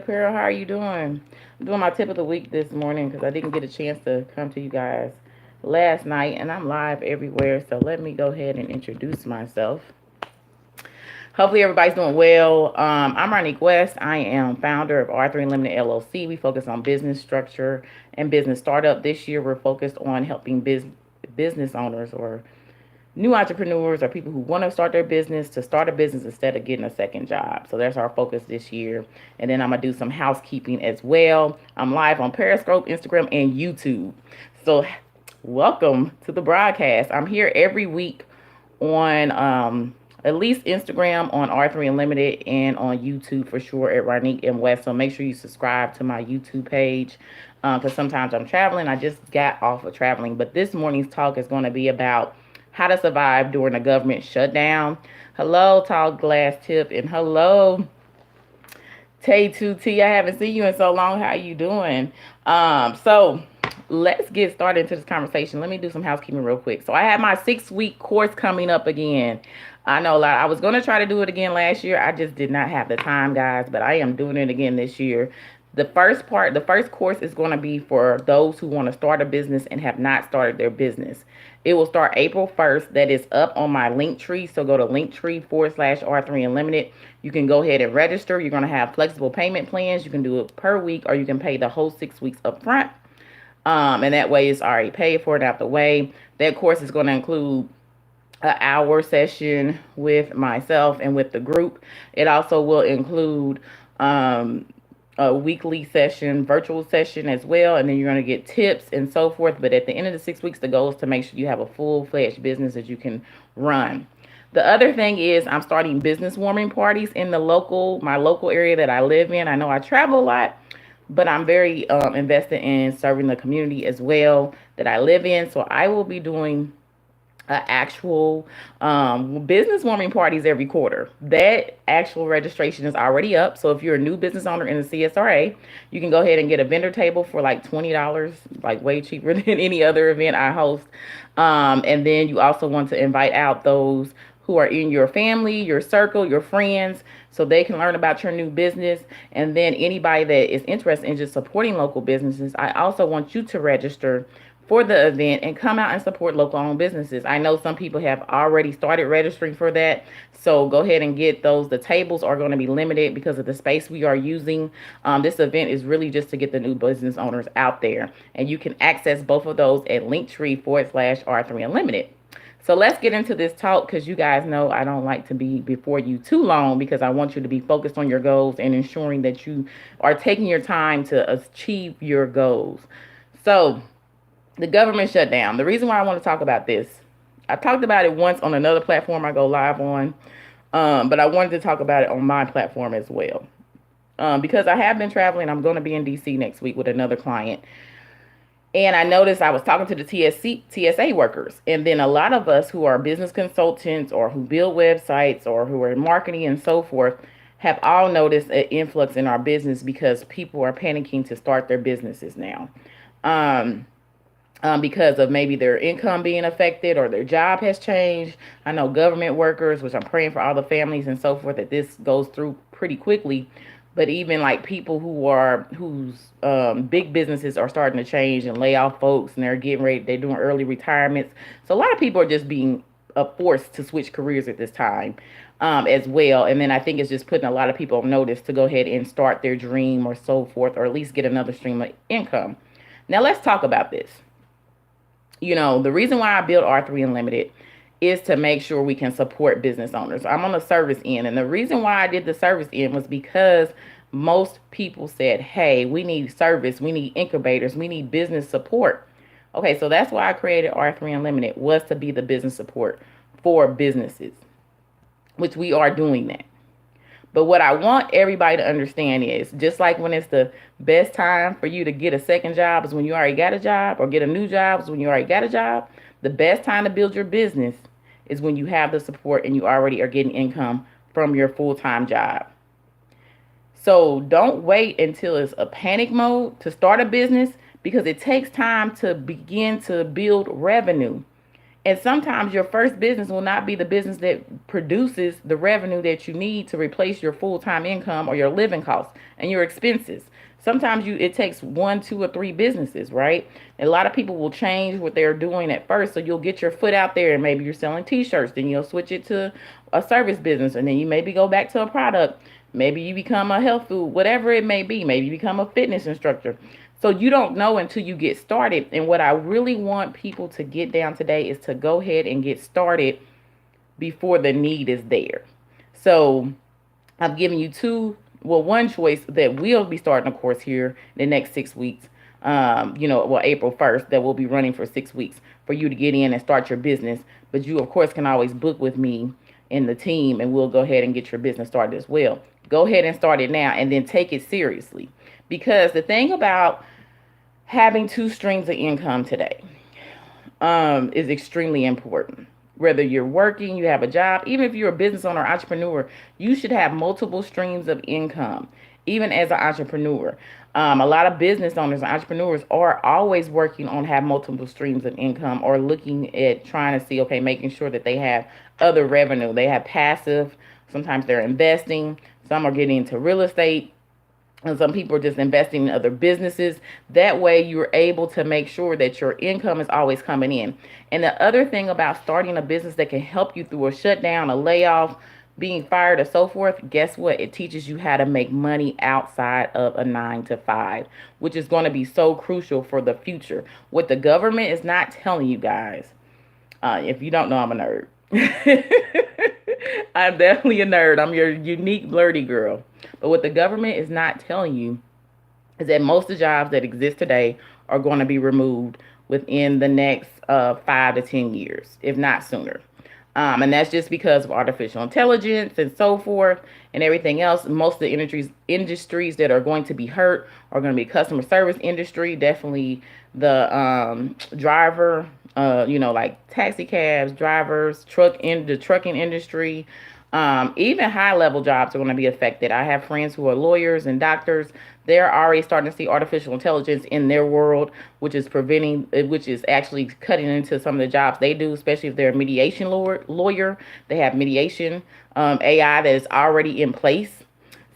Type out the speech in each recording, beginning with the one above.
Pearl, how are you doing? I'm doing my tip of the week this morning because I didn't get a chance to come to you guys last night, and I'm live everywhere. So let me go ahead and introduce myself. Hopefully, everybody's doing well. I'm Ronique West. I am founder of R3 Limited LLC. We focus on business structure and business startup. This year, we're focused on helping business owners or new entrepreneurs or people who want to start their business to start a business instead of getting a second job. So that's our focus this year. And then I'm going to do some housekeeping as well. I'm live on Periscope, Instagram, and YouTube. So welcome to the broadcast. I'm here every week on at least Instagram on R3 Unlimited and on YouTube for sure at Ronique M. West. So make sure you subscribe to my YouTube page because sometimes I'm traveling. I just got off of traveling. But this morning's talk is going to be about how to survive during a government shutdown. Hello, Tall Glass Tip, and hello, Tay2T. I haven't seen you in so long. How you doing? So let's get started into this conversation. Let me do some housekeeping real quick. So I have my 6-week course coming up again. I know a lot. I was going to try to do it again last year. I just did not have the time, guys, but I am doing it again this year. The first course is going to be for those who want to start a business and have not started their business. It will start April 1st. That is up on my link tree. So go to linktree/R3 Unlimited. You can go ahead and register. You're going to have flexible payment plans. You can do it per week or you can pay the whole 6 weeks up front. And that way it's already paid for it out the way. That course is going to include an hour session with myself and with the group. It also will include a weekly session, virtual session as well, and then you're going to get tips and so forth. But at the end of the 6 weeks, the goal is to make sure you have a full-fledged business that you can run. The other thing is I'm starting business warming parties in my local area that I live in. I know I travel a lot, but I'm very invested in serving the community as well that I live in. So I will be doing actual business warming parties every quarter. That actual registration is already up. So if you're a new business owner in the CSRA, you can go ahead and get a vendor table for like $20, like way cheaper than any other event I host. And then you also want to invite out those who are in your family, your circle, your friends, so they can learn about your new business. And then anybody that is interested in just supporting local businesses, I also want you to register for the event and come out and support local owned businesses. I know some people have already started registering for that. So go ahead and get those. The tables are going to be limited because of the space we are using. This event is really just to get the new business owners out there. And you can access both of those at linktree/R3 Unlimited. So let's get into this talk because you guys know I don't like to be before you too long because I want you to be focused on your goals and ensuring that you are taking your time to achieve your goals. So the government shutdown. The reason why I want to talk about this, I talked about it once on another platform I go live on, but I wanted to talk about it on my platform as well. Because I have been traveling. I'm going to be in DC next week with another client. And I noticed I was talking to the TSA workers. And then a lot of us who are business consultants or who build websites or who are in marketing and so forth have all noticed an influx in our business because people are panicking to start their businesses now. Because of maybe their income being affected or their job has changed. I know government workers, which I'm praying for all the families and so forth, that this goes through pretty quickly. But even like people whose big businesses are starting to change and lay off folks, and they're doing early retirements. So a lot of people are just being forced to switch careers at this time as well. And then I think it's just putting a lot of people on notice to go ahead and start their dream or so forth, or at least get another stream of income. Now let's talk about this. The reason why I built R3 Unlimited is to make sure we can support business owners. I'm on the service end. And the reason why I did the service end was because most people said, hey, we need service, we need incubators, we need business support. Okay, so that's why I created R3 Unlimited, was to be the business support for businesses, which we are doing that. But what I want everybody to understand is, just like when it's the best time for you to get a second job is when you already got a job, or get a new job is when you already got a job, the best time to build your business is when you have the support and you already are getting income from your full-time job. So don't wait until it's a panic mode to start a business, because it takes time to begin to build revenue. And sometimes your first business will not be the business that produces the revenue that you need to replace your full-time income or your living costs and your expenses. Sometimes it takes one, two, or three businesses, right? And a lot of people will change what they're doing at first. So you'll get your foot out there and maybe you're selling t-shirts, then you'll switch it to a service business, and then you maybe go back to a product. Maybe you become a health food, whatever it may be. Maybe you become a fitness instructor. So you don't know until you get started. And what I really want people to get down today is to go ahead and get started before the need is there. So I've given you one choice that will be starting a course here in the next 6 weeks. April 1st, that will be running for 6 weeks for you to get in and start your business. But you, of course, can always book with me and the team, and we'll go ahead and get your business started as well. Go ahead and start it now, and then take it seriously. Because the thing about having two streams of income today is extremely important. Whether you're working, you have a job, even if you're a business owner, entrepreneur, you should have multiple streams of income, even as an entrepreneur. A lot of business owners and entrepreneurs are always working on have multiple streams of income, or looking at trying to see, okay, making sure that they have other revenue. They have passive. Sometimes they're investing. Some are getting into real estate. And some people are just investing in other businesses. That way you're able to make sure that your income is always coming in. And the other thing about starting a business that can help you through a shutdown, a layoff, being fired, or so forth, guess what? It teaches you how to make money outside of a 9 to 5, which is going to be so crucial for the future. What the government is not telling you guys, if you don't know, I'm a nerd. I'm definitely a nerd. I'm your unique nerdy girl. But what the government is not telling you is that most of the jobs that exist today are going to be removed within the next 5 to 10 years, if not sooner. And that's just because of artificial intelligence and so forth and everything else. Most of the industries that are going to be hurt are going to be customer service industry, definitely the driver, like taxi cabs, drivers, the trucking industry. Even high level jobs are going to be affected. I have friends who are lawyers and doctors. They're already starting to see artificial intelligence in their world, which is actually cutting into some of the jobs they do, especially if they're a mediation lawyer. They have mediation AI that is already in place.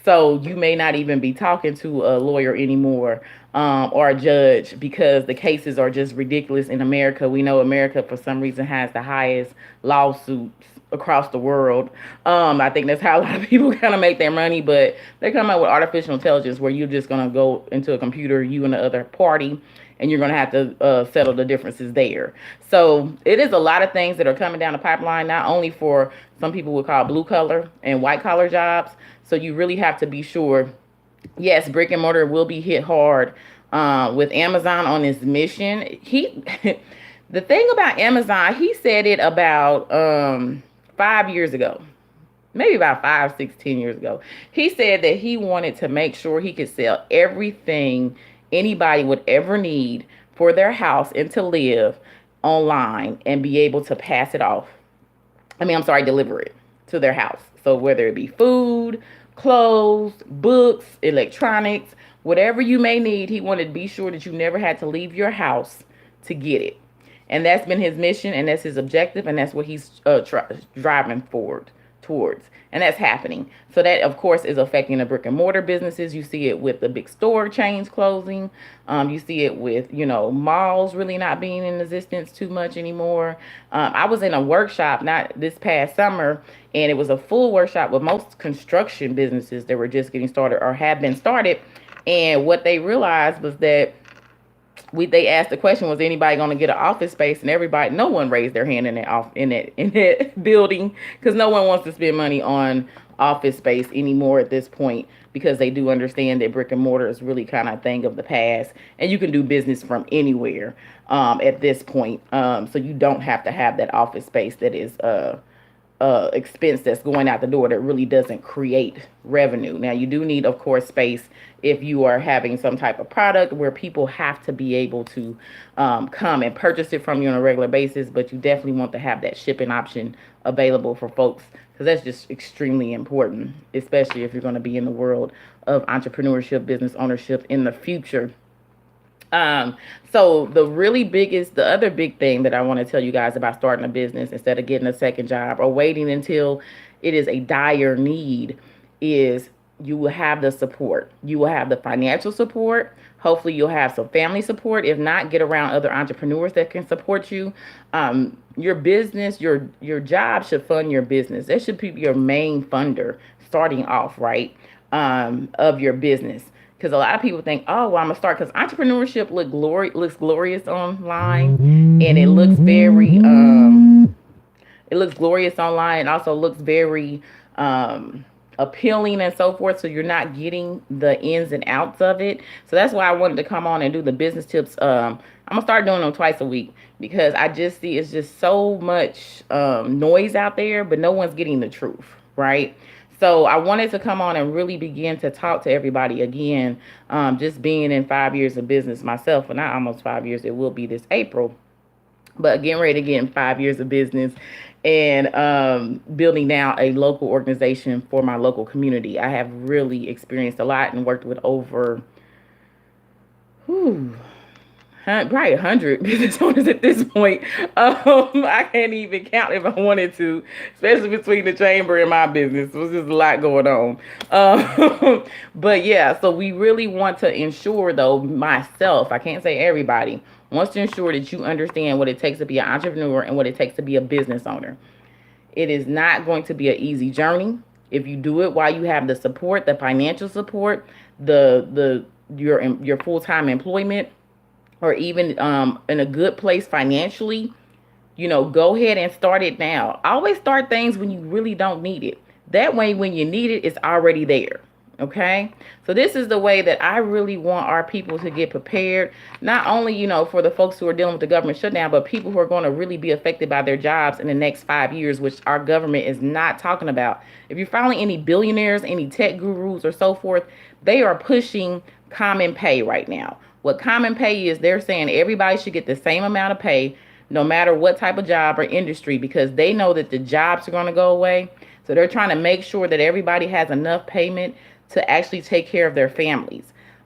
So you may not even be talking to a lawyer anymore, or a judge, because the cases are just ridiculous in America. We know America, for some reason, has the highest lawsuits across the world. I think that's how a lot of people kind of make their money, but they come out with artificial intelligence where you're just going to go into a computer, you and the other party, and you're going to have to settle the differences there. So it is a lot of things that are coming down the pipeline, not only for some people would call blue collar and white collar jobs. So you really have to be sure. Yes, brick and mortar will be hit hard. With Amazon on his mission, the thing about Amazon, he said it about 5 years ago, maybe about 5, 6, 10 years ago. He said that he wanted to make sure he could sell everything anybody would ever need for their house and to live online and be able to pass it off. Deliver it to their house. So whether it be food, clothes, books, electronics, whatever you may need, he wanted to be sure that you never had to leave your house to get it. And that's been his mission, and that's his objective, and that's what he's driving forward towards. And that's happening. So that, of course, is affecting the brick and mortar businesses. You see it with the big store chains closing. You see it with, malls really not being in existence too much anymore. I was in a workshop, not this past summer, and it was a full workshop with most construction businesses that were just getting started or have been started. And what they realized was that they asked the question, was anybody going to get an office space? And no one raised their hand in that building, because no one wants to spend money on office space anymore at this point, because they do understand that brick and mortar is really kind of a thing of the past, and you can do business from anywhere at this point. So you don't have to have that office space that is expense that's going out the door that really doesn't create revenue. Now, you do need, of course, space if you are having some type of product where people have to be able to come and purchase it from you on a regular basis, but you definitely want to have that shipping option available for folks, because that's just extremely important, especially if you're going to be in the world of entrepreneurship, business ownership in the future. Um, so the other big thing that I want to tell you guys about starting a business instead of getting a second job or waiting until it is a dire need is you will have the support. You will have the financial support. Hopefully, you'll have some family support. If not, get around other entrepreneurs that can support you. Your business, your job should fund your business. That should be your main funder starting off, right? Of your business. Because a lot of people think, oh, well, I'm gonna start. Because entrepreneurship looks glorious online, and it looks glorious online, and also looks very appealing and so forth. So you're not getting the ins and outs of it. So that's why I wanted to come on and do the business tips. I'm gonna start doing them twice a week because I just see it's just so much noise out there, but no one's getting the truth, right? So I wanted to come on and really begin to talk to everybody again. Just being in 5 years of business myself, well, not almost 5 years, it will be this April, but getting ready to get in 5 years of business and building now a local organization for my local community. I have really experienced a lot and worked with over, whew, probably 100 business owners at this point. I can't even count if I wanted to, especially between the chamber and my business. There's just a lot going on. But yeah, so we really want to ensure, though, myself, I can't say everybody, wants to ensure that you understand what it takes to be an entrepreneur and what it takes to be a business owner. It is not going to be an easy journey. If you do it while you have the support, the financial support, your full-time employment, or even in a good place financially, go ahead and start it now. Always start things when you really don't need it. That way, when you need it, it's already there. Okay, so this is the way that I really want our people to get prepared. Not only, for the folks who are dealing with the government shutdown, but people who are going to really be affected by their jobs in the next 5 years, which our government is not talking about. If you're following any billionaires, any tech gurus or so forth, they are pushing common pay right now. What common pay is, they're saying everybody should get the same amount of pay, no matter what type of job or industry, because they know that the jobs are going to go away. So they're trying to make sure that everybody has enough payment to actually take care of their families.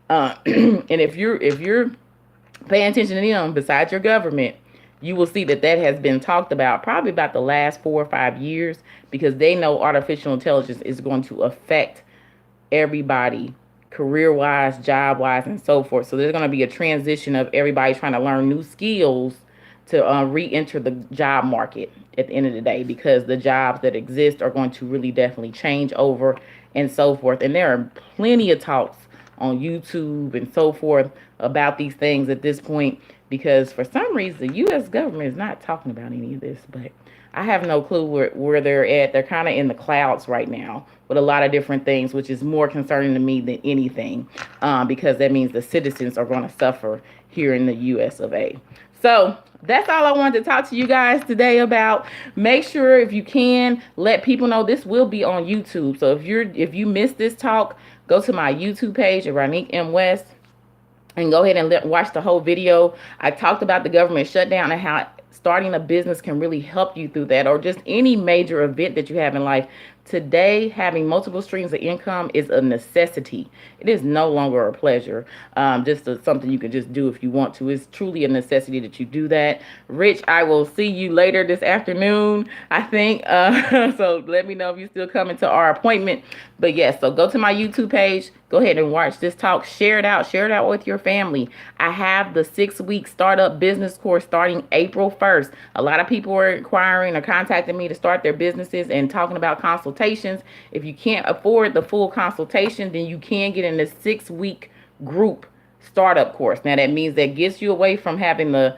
And if you're paying attention to them, besides your government, you will see that has been talked about probably about the last 4 or 5 years, because they know artificial intelligence is going to affect everybody career-wise, job-wise, and so forth. So there's going to be a transition of everybody trying to learn new skills to re-enter the job market at the end of the day, because the jobs that exist are going to really definitely change over and so forth. And there are plenty of talks on YouTube and so forth about these things at this point, because for some reason the U.S. government is not talking about any of this, but I have no clue where they're at. They're kind of in the clouds right now with a lot of different things, which is more concerning to me than anything, because that means the citizens are going to suffer here in the U.S. of A. So that's all I wanted to talk to you guys today about. Make sure, if you can, let people know this will be on YouTube. So if you missed this talk, go to my YouTube page at Ronique M. West and go ahead and watch the whole video. I talked about the government shutdown and how starting a business can really help you through that, or just any major event that you have in life. Today, having multiple streams of income is a necessity. It is no longer a pleasure, something you can just do if you want to. It's truly a necessity that you do that. Rich, I will see you later this afternoon, I think. So let me know if you're still coming to our appointment. But yes, so go to my YouTube page. Go ahead and watch this talk. Share it out. Share it out with your family. I have the 6-week startup business course starting April 1st. A lot of people are inquiring or contacting me to start their businesses and talking about consultations. If you can't afford the full consultation, then you can get in the 6-week group startup course. Now that means that gets you away from having the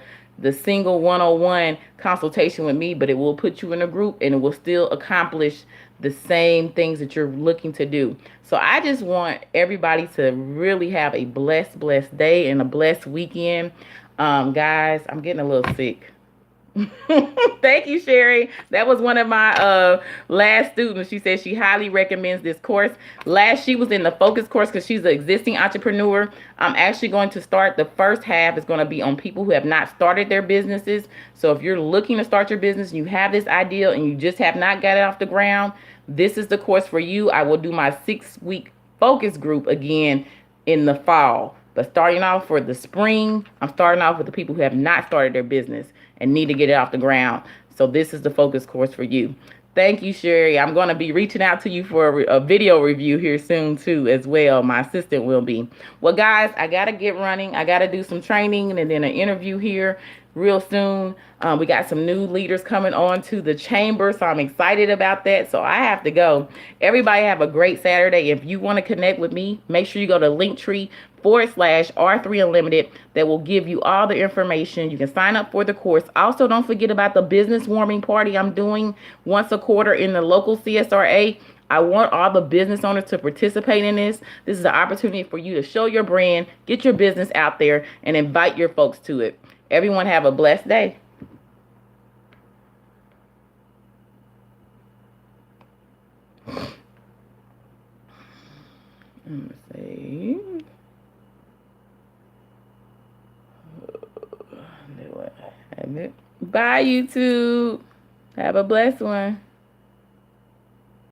single one-on-one consultation with me, but it will put you in a group and it will still accomplish the same things that you're looking to do. So I just want everybody to really have a blessed day and a blessed weekend. Guys, I'm getting a little sick. Thank you, Sherry. That was one of my last students. She said she highly recommends this course. She was in the focus course because she's an existing entrepreneur. I'm actually going to start the first half is going to be on people who have not started their businesses. So if you're looking to start your business and you have this idea and you just have not got it off the ground, this is the course for you. I will do my 6-week focus group again in the fall. But starting off for the spring, I'm starting off with the people who have not started their business and need to get it off the ground. So this is the focus course for you. Thank you, Sherry. I'm going to be reaching out to you for a video review here soon, too, as well. My assistant will be. Well, guys, I got to get running. I got to do some training and then an interview here real soon. We got some new leaders coming on to the chamber, so I'm excited about that. So I have to go. Everybody have a great Saturday. If you want to connect with me, make sure you go to Linktree/R3 Unlimited. That will give you all the information. You can sign up for the course. Also, don't forget about the business warming party I'm doing once a quarter in the local CSRA. I want all the business owners to participate in this. This is an opportunity for you to show your brand, get your business out there, and invite your folks to it. Everyone have a blessed day. Let me see. Bye, YouTube. Have a blessed one.